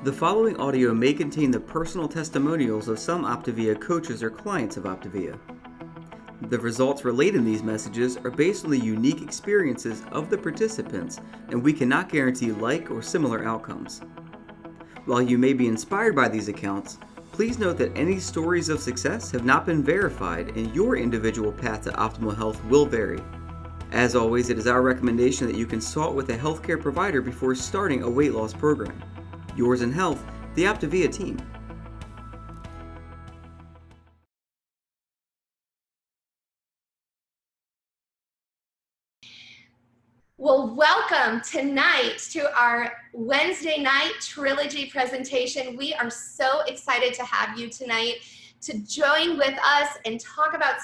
The following audio may contain the personal testimonials of some OPTAVIA coaches or clients of OPTAVIA. The results relayed in these messages are based on the unique experiences of the participants, and we cannot guarantee like or similar outcomes. While you may be inspired by these accounts, please note that any stories of success have not been verified and your individual path to optimal health will vary. As always, it is our recommendation that you consult with a healthcare provider before starting a weight loss program. Yours in health, the OPTAVIA team. Well, welcome tonight to our Wednesday night Trilogy presentation. We are so excited to have you tonight to join with us and talk about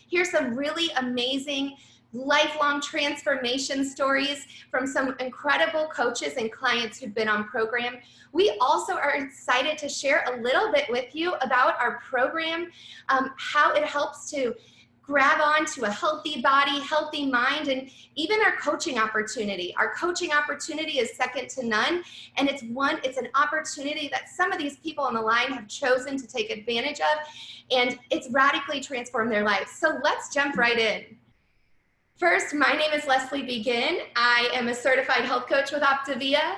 here's some really amazing lifelong transformation stories from some incredible coaches and clients who've been on program. We also are excited to share a little bit with you about our program, how it helps to grab on to a healthy body, healthy mind, and even our coaching opportunity. Our coaching opportunity is second to none, and it's an opportunity that some of these people on the line have chosen to take advantage of, and it's radically transformed their lives. So let's jump right in. First, my name is Leslie Begin. I am a certified health coach with OPTAVIA.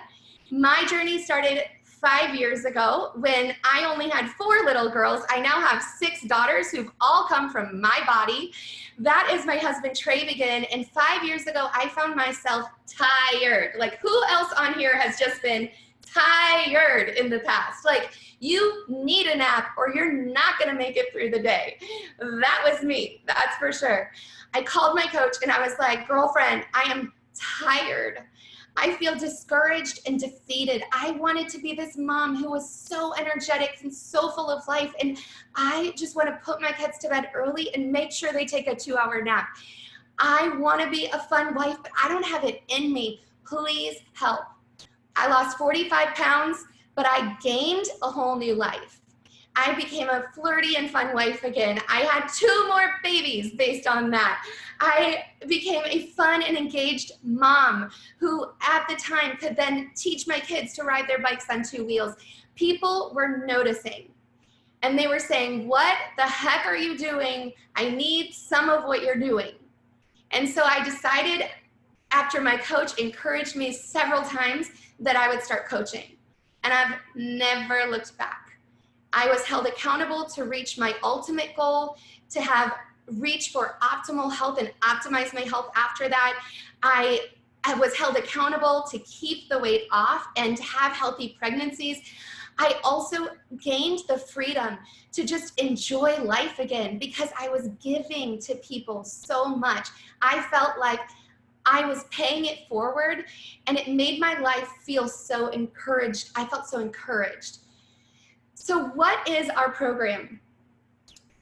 My journey started 5 years ago when I only had 4 little girls. I now have 6 daughters who've all come from my body. That is my husband, Trey Begin. And 5 years ago, I found myself tired. Like, who else on here has just been tired in the past? Like, you need a nap or you're not gonna make it through the day. That was me, that's for sure. I called my coach and I was like, girlfriend, I am tired. I feel discouraged and defeated. I wanted to be this mom who was so energetic and so full of life, and I just want to put my kids to bed early and make sure they take a 2-hour nap. I want to be a fun wife, but I don't have it in me. Please help. I lost 45 pounds, but I gained a whole new life. I became a flirty and fun wife again. I had 2 more babies based on that. I became a fun and engaged mom who at the time could then teach my kids to ride their bikes on 2 wheels. People were noticing and they were saying, what the heck are you doing? I need some of what you're doing. And so I decided, after my coach encouraged me several times, that I would start coaching. And I've never looked back. I was held accountable to reach my ultimate goal, to reach for optimal health and optimize my health after that. I was held accountable to keep the weight off and to have healthy pregnancies. I also gained the freedom to just enjoy life again because I was giving to people so much. I felt like I was paying it forward, and it made my life feel so encouraged. I felt so encouraged. So what is our program?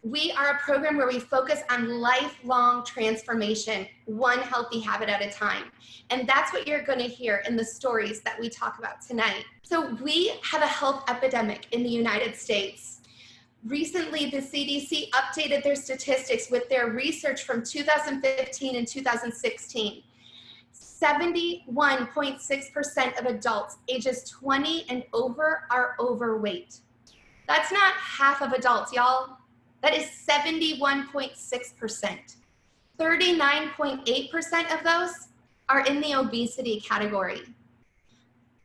We are a program where we focus on lifelong transformation, one healthy habit at a time. And that's what you're going to hear in the stories that we talk about tonight. So we have a health epidemic in the United States. Recently, the CDC updated their statistics with their research from 2015 and 2016. 71.6% of adults ages 20 and over are overweight. That's not half of adults, y'all. That is 71.6%. 39.8% of those are in the obesity category.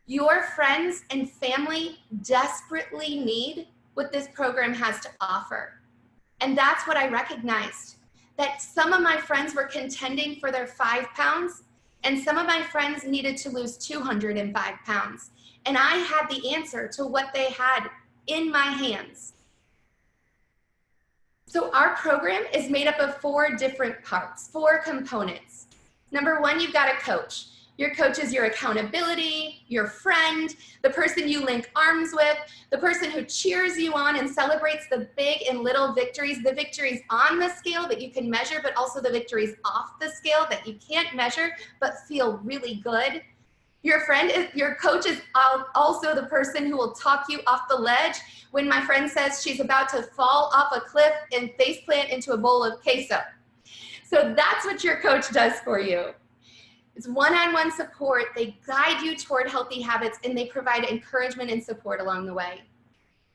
Your friends and family desperately need what this program has to offer. And that's what I recognized, that some of my friends were contending for their 5 pounds, and some of my friends needed to lose 205 pounds. And I had the answer to what they had in my hands. So our program is made up of 4 different parts, 4 components. Number 1, you've got a coach. Your coach is your accountability, your friend, the person you link arms with, the person who cheers you on and celebrates the big and little victories, the victories on the scale that you can measure, but also the victories off the scale that you can't measure, but feel really good. Your coach is also the person who will talk you off the ledge when my friend says she's about to fall off a cliff and faceplant into a bowl of queso. So that's what your coach does for you. It's one-on-one support. They guide you toward healthy habits, and they provide encouragement and support along the way.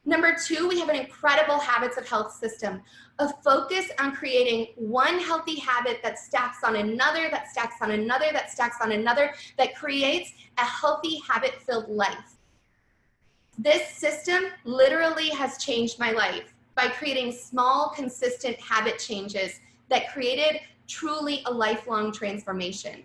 Number 2, we have an incredible habits of health system, a focus on creating one healthy habit that stacks on another, that stacks on another, that stacks on another, that creates a healthy habit-filled life. This system literally has changed my life by creating small, consistent habit changes that created truly a lifelong transformation.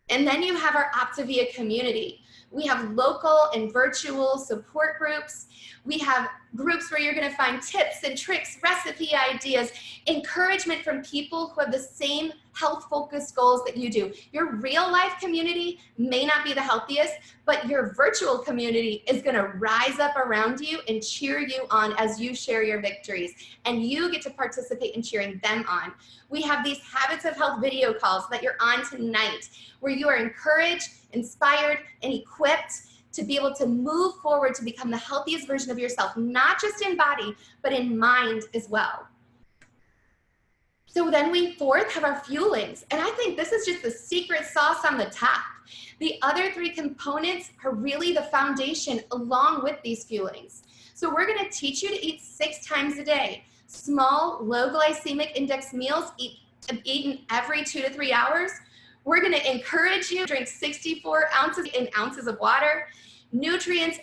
And then you have our OPTAVIA community. We have local and virtual support groups. We have groups where you're going to find tips and tricks, recipe ideas, encouragement from people who have the same health-focused goals that you do. Your real-life community may not be the healthiest, but your virtual community is going to rise up around you and cheer you on as you share your victories, and you get to participate in cheering them on. We have these Habits of Health video calls that you're on tonight, where you are encouraged, inspired, and equipped to be able to move forward to become the healthiest version of yourself, not just in body, but in mind as well. So then we fourth have our fuelings. And I think this is just the secret sauce on the top. The other 3 components are really the foundation along with these fuelings. So we're gonna teach you to eat 6 times a day. Small, low glycemic index meals eaten every 2 to 3 hours. We're gonna encourage you to drink 64 ounces of water, nutrients,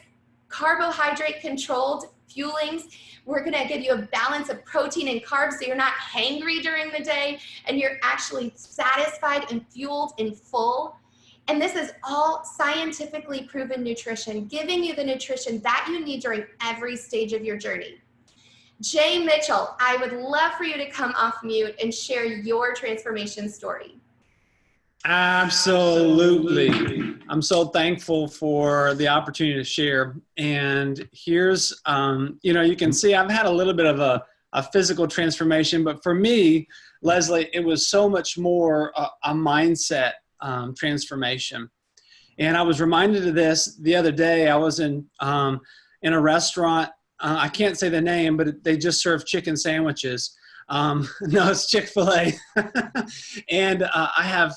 carbohydrate controlled fuelings. We're gonna give you a balance of protein and carbs so you're not hangry during the day and you're actually satisfied and fueled and full. And this is all scientifically proven nutrition, giving you the nutrition that you need during every stage of your journey. Jay Mitchell, I would love for you to come off mute and share your transformation story. Absolutely. I'm so thankful for the opportunity to share. And here's, you can see I've had a little bit of a physical transformation, but for me, Leslie, it was so much more a mindset transformation. And I was reminded of this the other day. I was in a restaurant. I can't say the name, but they just serve chicken sandwiches. No, it's Chick-fil-A. And I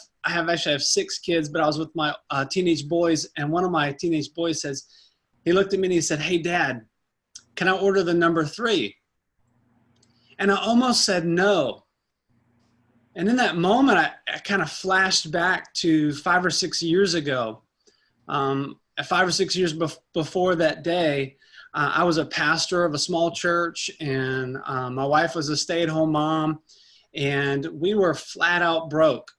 actually have 6 kids, but I was with my teenage boys, and one of my teenage boys he looked at me and he said, "Hey Dad, can I order the number 3?" And I almost said no. And in that moment, I kind of flashed back to 5 or 6 years ago. 5 or 6 years before that day, I was a pastor of a small church, and my wife was a stay-at-home mom, and we were flat out broke.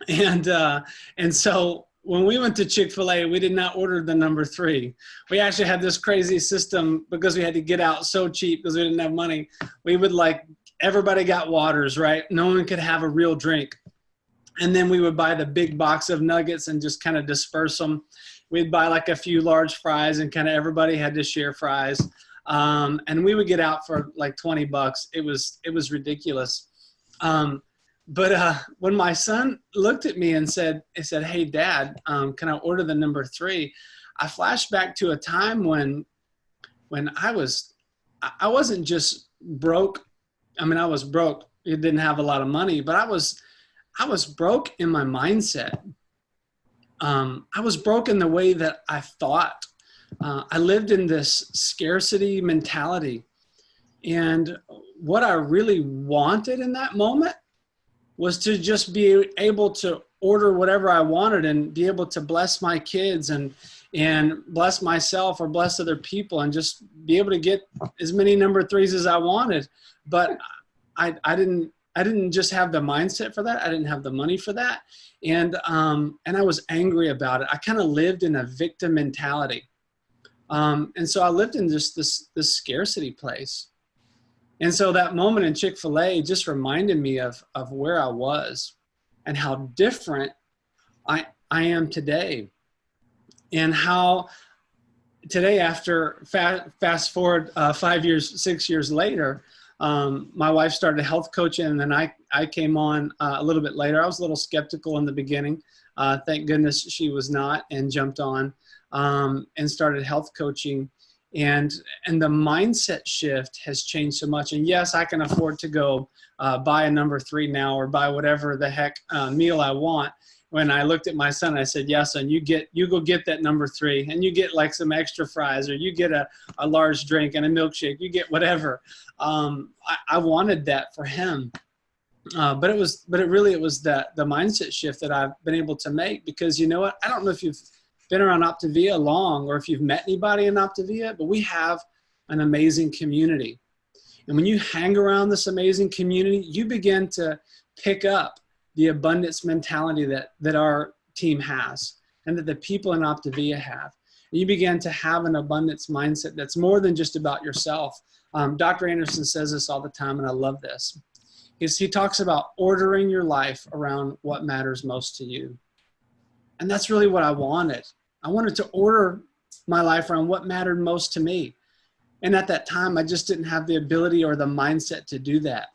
And so when we went to Chick-fil-A, we did not order the number 3. We actually had this crazy system because we had to get out so cheap because we didn't have money. We would everybody got waters, right? No one could have a real drink. And then we would buy the big box of nuggets and just kind of disperse them. We'd buy a few large fries and kind of everybody had to share fries. And we would get out for $20. It was ridiculous. But when my son looked at me and said, "Hey Dad, can I order the number 3?" I flashed back to a time when I wasn't just broke. I mean, I was broke. I didn't have a lot of money, but I was broke in my mindset. I was broke in the way that I thought. I lived in this scarcity mentality. And what I really wanted in that moment was to just be able to order whatever I wanted and be able to bless my kids and bless myself or bless other people and just be able to get as many number 3s as I wanted. But I didn't just have the mindset for that. I didn't have the money for that. And I was angry about it. I kind of lived in a victim mentality. And so I lived in just this scarcity place. And so that moment in Chick-fil-A just reminded me of where I was and how different I am today. And how today, after fast forward 5 years, 6 years later, my wife started health coaching, and then I came on a little bit later. I was a little skeptical in the beginning. Thank goodness she was not, and jumped on and started health coaching. And the mindset shift has changed so much. And yes, I can afford to go buy a number 3 now or buy whatever the heck meal I want. when I looked at my son, I said, "Yeah, son, you go get that number 3, and you get like some extra fries, or you get a large drink and a milkshake, you get whatever." I wanted that for him. But it was the mindset shift that I've been able to make, because you know what? I don't know if you've been around OPTAVIA long or if you've met anybody in OPTAVIA, but we have an amazing community. And when you hang around this amazing community, you begin to pick up the abundance mentality that our team has and that the people in OPTAVIA have. And you begin to have an abundance mindset that's more than just about yourself. Dr. Anderson says this all the time, and I love this. He talks about ordering your life around what matters most to you. And that's really what I wanted. I wanted to order my life around what mattered most to me. And at that time, I just didn't have the ability or the mindset to do that.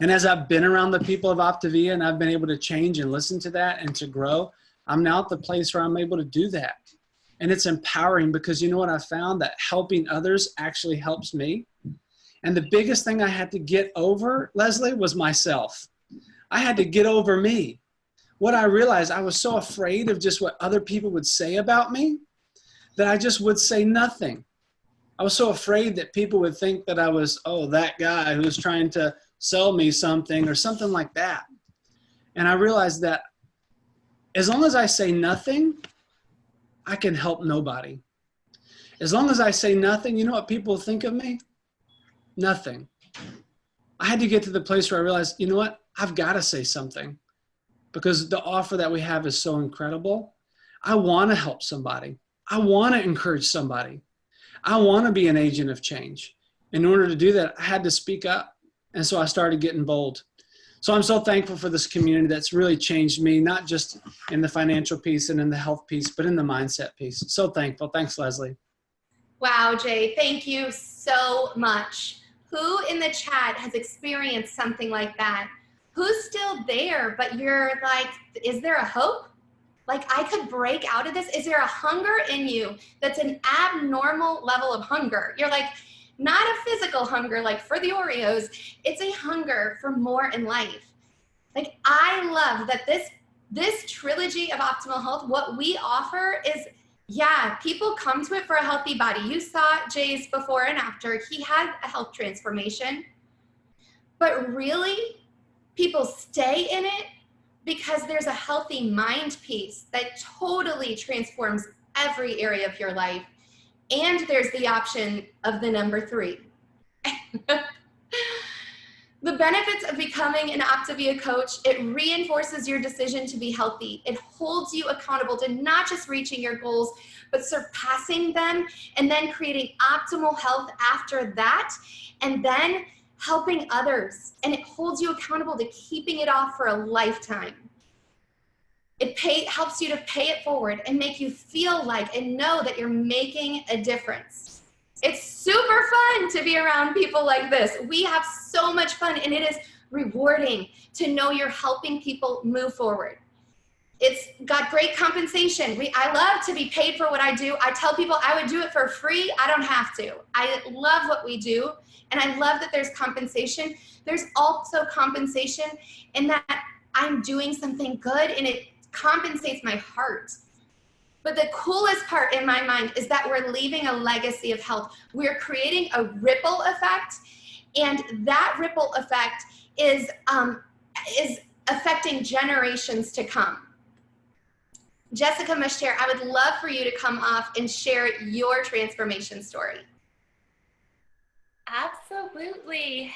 And as I've been around the people of OPTAVIA and I've been able to change and listen to that and to grow, I'm now at the place where I'm able to do that. And it's empowering, because you know what I found? That helping others actually helps me. And the biggest thing I had to get over, Leslie, was myself. I had to get over me. What I realized, I was so afraid of just what other people would say about me that I just would say nothing. I was so afraid that people would think that I was, that guy who's trying to sell me something or something like that. And I realized that as long as I say nothing, I can help nobody. As long as I say nothing, you know what people think of me? Nothing. I had to get to the place where I realized, you know what? I've got to say something, because the offer that we have is so incredible. I want to help somebody. I want to encourage somebody. I want to be an agent of change. In order to do that, I had to speak up. And so I started getting bold. So I'm so thankful for this community that's really changed me, not just in the financial piece and in the health piece, but in the mindset piece. So thankful. Thanks, Leslie. Wow, Jay, thank you so much. Who in the chat has experienced something like that? Who's still there, but you're like, is there a hope? Like, I could break out of this? Is there a hunger in you that's an abnormal level of hunger? You're like, not a physical hunger like for the Oreos. It's a hunger for more in life. Like, I love that this trilogy of optimal health, what we offer is, yeah, people come to it for a healthy body. You saw Jay's before and after. He had a health transformation. But really, people stay in it because there's a healthy mind piece that totally transforms every area of your life. And there's the option of the number 3. The benefits of becoming an OPTAVIA coach, it reinforces your decision to be healthy. It holds you accountable to not just reaching your goals, but surpassing them, and then creating optimal health after that, and then helping others. And it holds you accountable to keeping it off for a lifetime. It helps you to pay it forward and make you feel like and know that you're making a difference. It's super fun to be around people like this. We have so much fun, and it is rewarding to know you're helping people move forward. It's got great compensation. I love to be paid for what I do. I tell people I would do it for free. I don't have to. I love what we do, and I love that there's compensation. There's also compensation in that I'm doing something good, and it compensates my heart. But the coolest part in my mind is that we're leaving a legacy of health. We're creating a ripple effect, and that ripple effect is affecting generations to come. Jessica Mushter, I would love for you to come off and share your transformation story. Absolutely.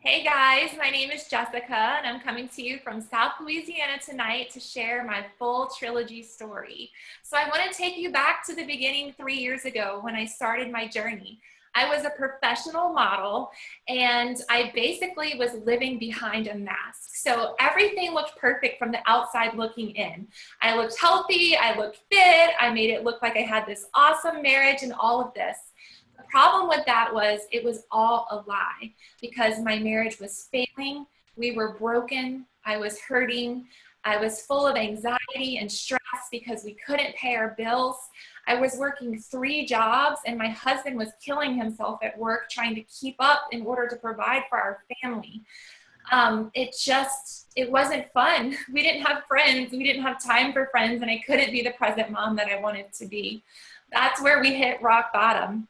Hey guys, my name is Jessica, and I'm coming to you from South Louisiana tonight to share my full Trilogy story. So I want to take you back to the beginning 3 years ago when I started my journey. I was a professional model, and I basically was living behind a mask. So everything looked perfect from the outside looking in. I looked healthy, I looked fit, I made it look like I had this awesome marriage and all of this. The problem with that was it was all a lie, because my marriage was failing, we were broken, I was hurting, I was full of anxiety and stress because we couldn't pay our bills. I was working 3 jobs, and my husband was killing himself at work trying to keep up in order to provide for our family. It just it wasn't fun. We didn't have friends. We didn't have time for friends, and I couldn't be the present mom that I wanted to be. That's where we hit rock bottom.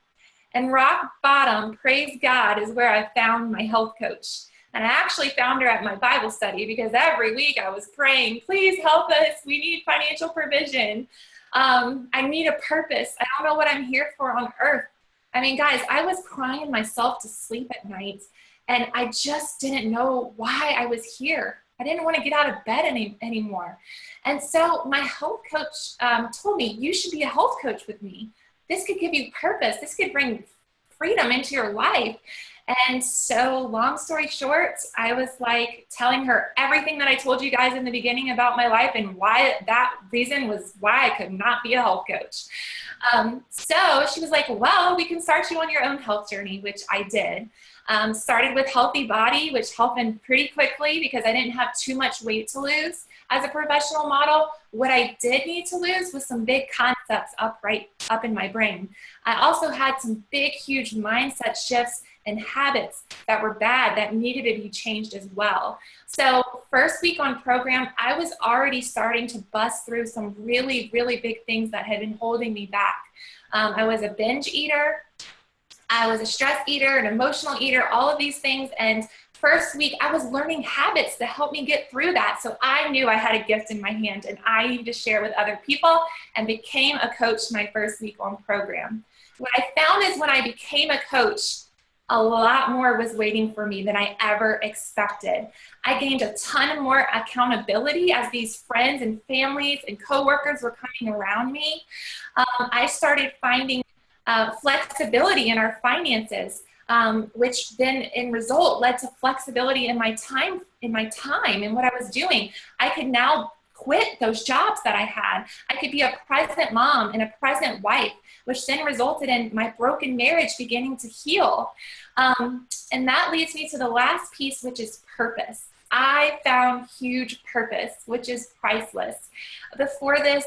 And rock bottom, praise God, is where I found my health coach. And I actually found her at my Bible study, because every week I was praying, please help us. We need financial provision. I need a purpose. I don't know what I'm here for on earth. I mean, guys, I was crying myself to sleep at night, and I just didn't know why I was here. I didn't want to get out of bed anymore. And so my health coach told me, you should be a health coach with me. This could give you purpose. This could bring freedom into your life. And so long story short, I was like telling her everything that I told you guys in the beginning about my life, and why that reason was why I could not be a health coach. So she was like, well, we can start you on your own health journey, which I did. Started with Healthy Body, which happened pretty quickly because I didn't have too much weight to lose as a professional model. What I did need to lose was some big concepts up in my brain. I also had some big, huge mindset shifts and habits that were bad that needed to be changed as well. So first week on program, I was already starting to bust through some really, really big things that had been holding me back. I was a binge eater. I was a stress eater, an emotional eater, all of these things. And first week, I was learning habits to help me get through that. So I knew I had a gift in my hand and I needed to share with other people, and became a coach my first week on program. What I found is when I became a coach, a lot more was waiting for me than I ever expected. I gained a ton more accountability as these friends and families and coworkers were coming around me. I started finding flexibility in our finances, which then in result led to flexibility in my time and what I was doing. I could now quit those jobs that I had. I could be a present mom and a present wife, which then resulted in my broken marriage beginning to heal. And that leads me to the last piece, which is purpose. I found huge purpose, which is priceless. Before this,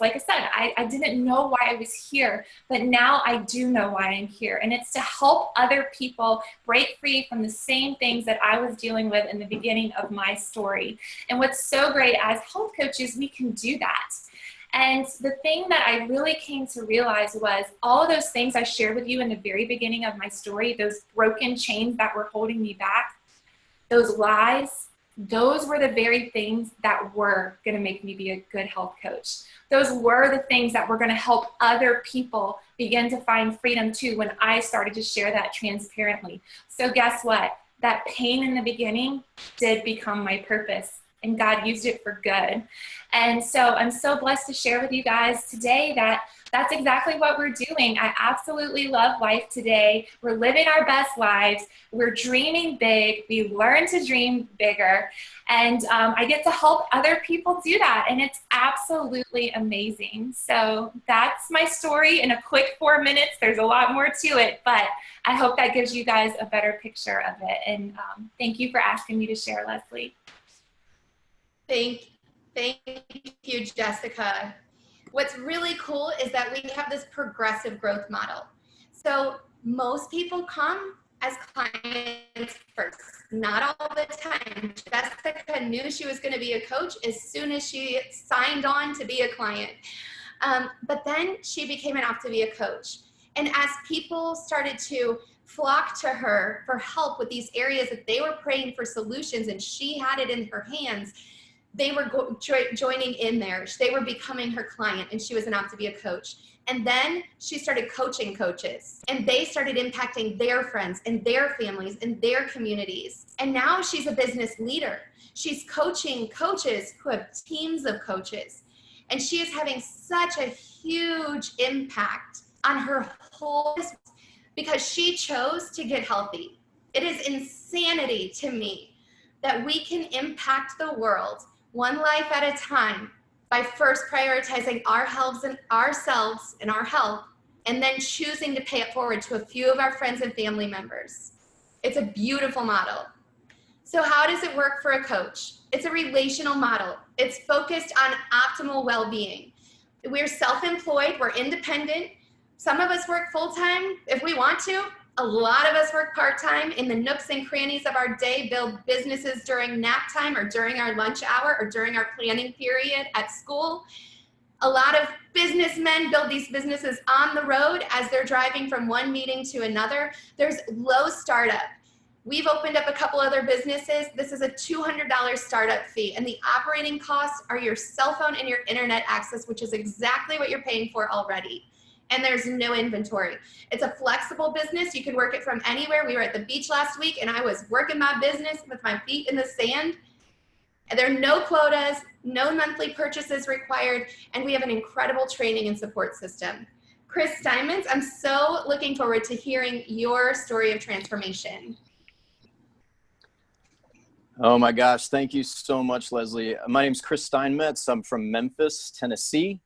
like I said, I didn't know why I was here, but now I do know why I'm here. And it's to help other people break free from the same things that I was dealing with in the beginning of my story. And what's so great as health coaches, we can do that. And the thing that I really came to realize was all of those things I shared with you in the very beginning of my story, those broken chains that were holding me back, those lies, those were the very things that were going to make me be a good health coach. Those were the things that were going to help other people begin to find freedom too when I started to share that transparently. So guess what? That pain in the beginning did become my purpose, and God used it for good. And so I'm so blessed to share with you guys today that that's exactly what we're doing. I absolutely love life today. We're living our best lives. We're dreaming big. We learn to dream bigger. And I get to help other people do that. And it's absolutely amazing. So that's my story in a quick 4 minutes. There's a lot more to it, but I hope that gives you guys a better picture of it. And thank you for asking me to share, Leslie. Thank you, Jessica. What's really cool is that we have this progressive growth model. So most people come as clients first, not all the time. Jessica knew she was going to be a coach as soon as she signed on to be a client. But then she became an OPTAVIA coach. And as people started to flock to her for help with these areas that they were praying for solutions and she had it in her hands, they were joining in there. They were becoming her client, and she was an OPTAVIA coach. And then she started coaching coaches, and they started impacting their friends and their families and their communities. And now she's a business leader. She's coaching coaches who have teams of coaches. And she is having such a huge impact on her whole business because she chose to get healthy. It is insanity to me that we can impact the world one life at a time by first prioritizing ourselves and our health, and then choosing to pay it forward to a few of our friends and family members. It's a beautiful model. So how does it work for a coach? It's a relational model. It's focused on optimal well-being. We're self-employed, we're independent. Some of us work full-time if we want to. A lot of us work part-time in the nooks and crannies of our day, build businesses during nap time or during our lunch hour or during our planning period at school. A lot of businessmen build these businesses on the road as they're driving from one meeting to another. There's low startup. We've opened up a couple other businesses. This is a $200 startup fee, and the operating costs are your cell phone and your internet access, which is exactly what you're paying for already. And there's no inventory. It's a flexible business. You can work it from anywhere. We were at the beach last week and I was working my business with my feet in the sand. And there are no quotas, no monthly purchases required, and we have an incredible training and support system. Chris Steinmetz, I'm so looking forward to hearing your story of transformation. Oh my gosh, thank you so much, Leslie. My name is Chris Steinmetz. I'm from Memphis, Tennessee.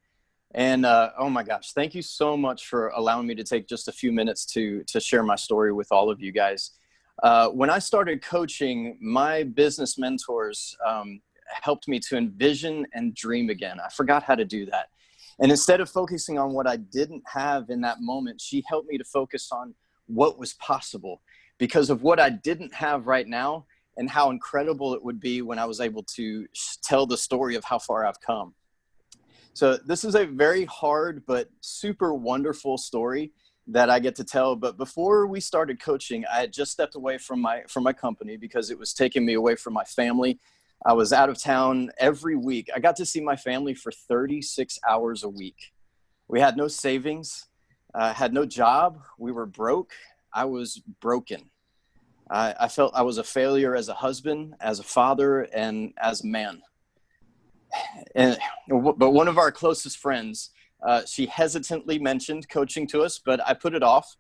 And oh my gosh, thank you so much for allowing me to take just a few minutes to share my story with all of you guys. When I started coaching, my business mentors helped me to envision and dream again. I forgot how to do that. And instead of focusing on what I didn't have in that moment, she helped me to focus on what was possible because of what I didn't have right now and how incredible it would be when I was able to tell the story of how far I've come. So this is a very hard but super wonderful story that I get to tell. But before we started coaching, I had just stepped away from my company because it was taking me away from my family. I was out of town every week. I got to see my family for 36 hours a week. We had no savings, had no job. We were broke. I was broken. I felt I was a failure as a husband, as a father, and as a man. But one of our closest friends, she hesitantly mentioned coaching to us, but I put it off.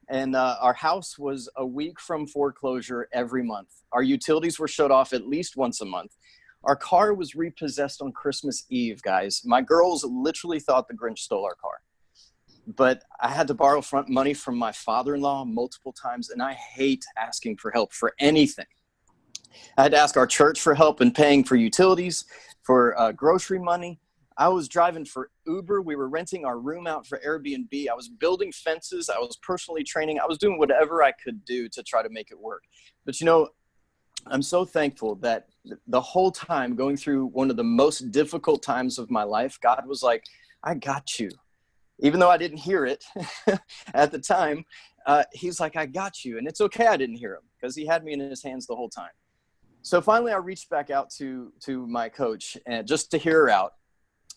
And our house was a week from foreclosure every month. Our utilities were shut off at least once a month. Our car was repossessed on Christmas Eve, guys. My girls literally thought the Grinch stole our car. But I had to borrow money from my father-in-law multiple times, and I hate asking for help for anything. I had to ask our church for help in paying for utilities, for grocery money. I was driving for Uber. We were renting our room out for Airbnb. I was building fences. I was personally training. I was doing whatever I could do to try to make it work. But you know, I'm so thankful that the whole time going through one of the most difficult times of my life, God was like, I got you. Even though I didn't hear it at the time, he's like, I got you. And it's okay I didn't hear him because he had me in his hands the whole time. So finally, I reached back out to my coach and just to hear her out.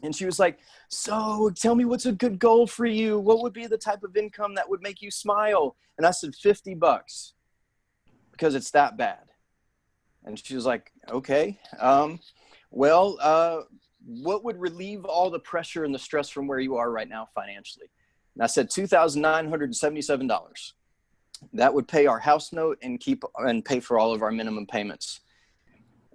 And she was like, so tell me what's a good goal for you? What would be the type of income that would make you smile? And I said, $50 because it's that bad. And she was like, okay, what would relieve all the pressure and the stress from where you are right now financially? And I said, $2,977. That would pay our house note and pay for all of our minimum payments.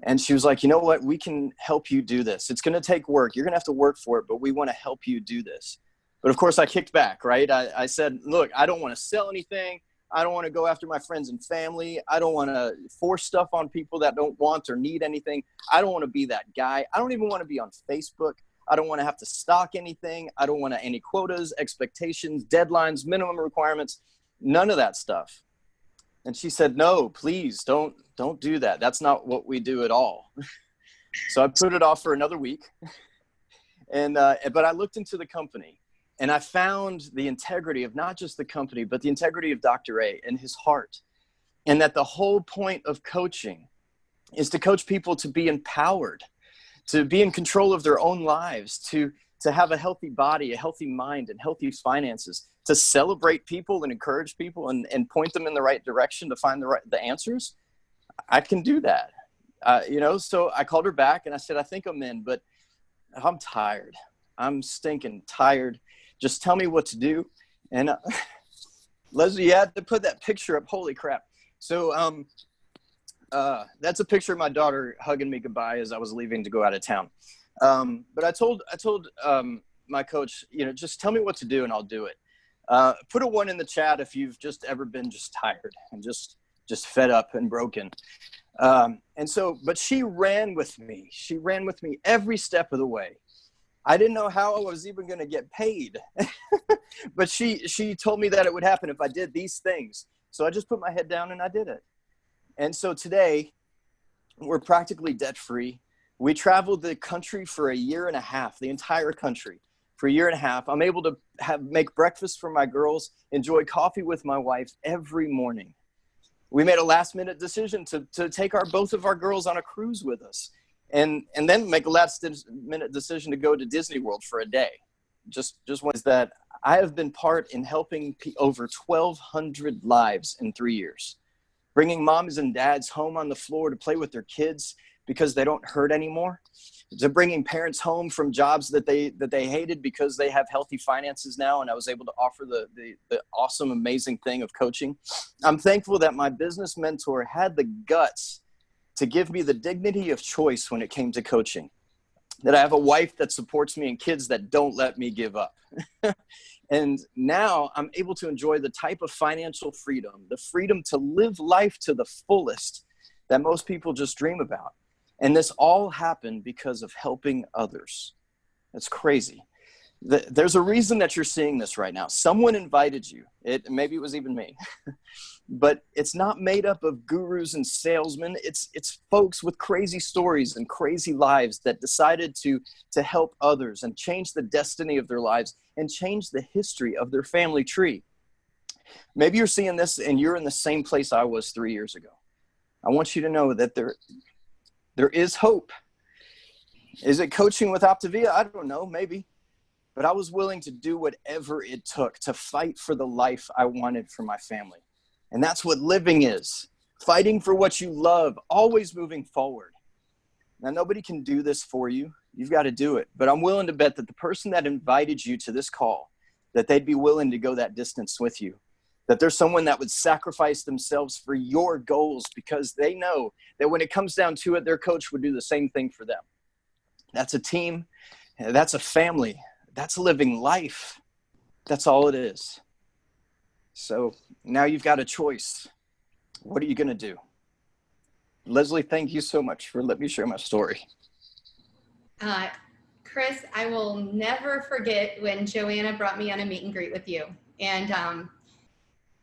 And she was like, you know what? We can help you do this. It's going to take work. You're going to have to work for it, but we want to help you do this. But of course I kicked back, right? I said, look, I don't want to sell anything. I don't want to go after my friends and family. I don't want to force stuff on people that don't want or need anything. I don't want to be that guy. I don't even want to be on Facebook. I don't want to have to stock anything. I don't want any quotas, expectations, deadlines, minimum requirements, none of that stuff. And she said, no, please don't do that. That's not what we do at all. So I put it off for another week. But I looked into the company and I found the integrity of not just the company, but the integrity of Dr. A and his heart. And that the whole point of coaching is to coach people to be empowered, to be in control of their own lives, to have a healthy body, a healthy mind, and healthy finances, to celebrate people and encourage people and point them in the right direction to find the answers. I can do that. So I called her back and I said, I think I'm in, but I'm tired. I'm stinking tired. Just tell me what to do. And Leslie, you had to put that picture up. Holy crap. So that's a picture of my daughter hugging me goodbye as I was leaving to go out of town. But I told my coach, just tell me what to do and I'll do it. Put a 1 in the chat if you've just ever been just tired and just fed up and broken. But she ran with me. She ran with me every step of the way. I didn't know how I was even going to get paid, but she told me that it would happen if I did these things. So I just put my head down and I did it. And so today we're practically debt free. We traveled the country for a year and a half, the entire country for a year and a half. I'm able to make breakfast for my girls, enjoy coffee with my wife every morning. We made a last minute decision to take both of our girls on a cruise with us, and then make a last minute decision to go to Disney World for a day. Just one is that I have been part in helping over 1,200 lives in 3 years, bringing moms and dads home on the floor to play with their kids because they don't hurt anymore, to bringing parents home from jobs that they hated because they have healthy finances now, and I was able to offer the awesome, amazing thing of coaching. I'm thankful that my business mentor had the guts to give me the dignity of choice when it came to coaching, that I have a wife that supports me and kids that don't let me give up. And now I'm able to enjoy the type of financial freedom, the freedom to live life to the fullest that most people just dream about. And this all happened because of helping others. That's crazy. There's a reason that you're seeing this right now. Someone invited you. Maybe it was even me. But it's not made up of gurus and salesmen. It's folks with crazy stories and crazy lives that decided to help others and change the destiny of their lives and change the history of their family tree. Maybe you're seeing this and you're in the same place I was 3 years ago. I want you to know that there is hope. Is it coaching with OPTAVIA? I don't know, maybe. But I was willing to do whatever it took to fight for the life I wanted for my family. And that's what living is. Fighting for what you love, always moving forward. Now, nobody can do this for you. You've got to do it. But I'm willing to bet that the person that invited you to this call, that they'd be willing to go that distance with you. That there's someone that would sacrifice themselves for your goals because they know that when it comes down to it, their coach would do the same thing for them. That's a team. That's a family. That's living life. That's all it is. So now you've got a choice. What are you going to do? Leslie, thank you so much for letting me share my story. Chris, I will never forget when Joanna brought me on a meet and greet with you. And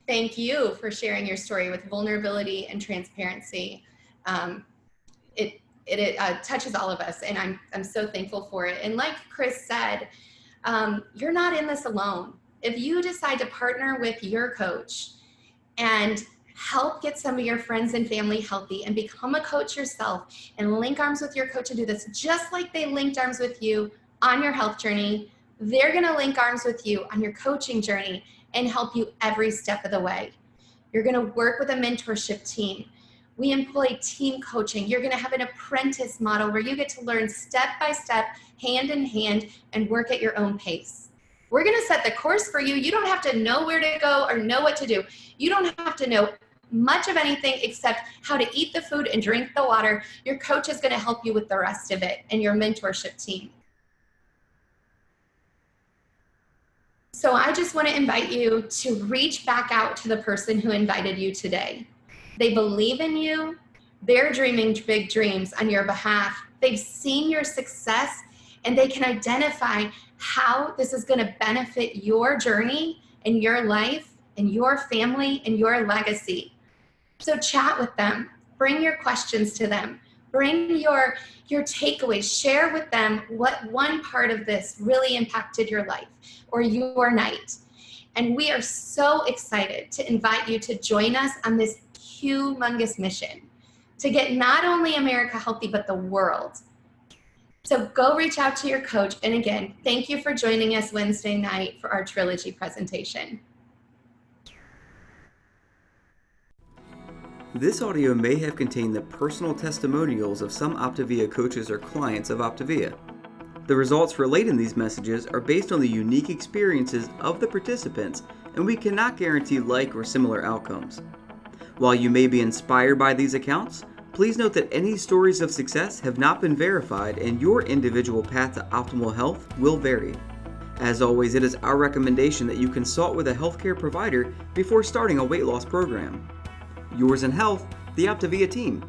thank you for sharing your story with vulnerability and transparency. It touches all of us, and I'm so thankful for it. And like Chris said, you're not in this alone. If you decide to partner with your coach and help get some of your friends and family healthy and become a coach yourself and link arms with your coach and do this just like they linked arms with you on your health journey, they're going to link arms with you on your coaching journey and help you every step of the way. You're going to work with a mentorship team. We employ team coaching. You're going to have an apprentice model where you get to learn step by step, hand in hand, and work at your own pace. We're going to set the course for you. You don't have to know where to go or know what to do. You don't have to know much of anything except how to eat the food and drink the water. Your coach is going to help you with the rest of it and your mentorship team. So I just want to invite you to reach back out to the person who invited you today. They believe in you. They're dreaming big dreams on your behalf. They've seen your success and they can identify how this is going to benefit your journey and your life and your family and your legacy. So chat with them, bring your questions to them, bring your takeaways, share with them what one part of this really impacted your life or your night. And we are so excited to invite you to join us on this humongous mission to get not only America healthy, but the world. So go reach out to your coach. And again, thank you for joining us Wednesday night for our Trilogy presentation. This audio may have contained the personal testimonials of some OPTAVIA coaches or clients of OPTAVIA. The results relayed in these messages are based on the unique experiences of the participants, and we cannot guarantee like or similar outcomes. While you may be inspired by these accounts, please note that any stories of success have not been verified and your individual path to optimal health will vary. As always, it is our recommendation that you consult with a healthcare provider before starting a weight loss program. Yours in health, the OPTAVIA team.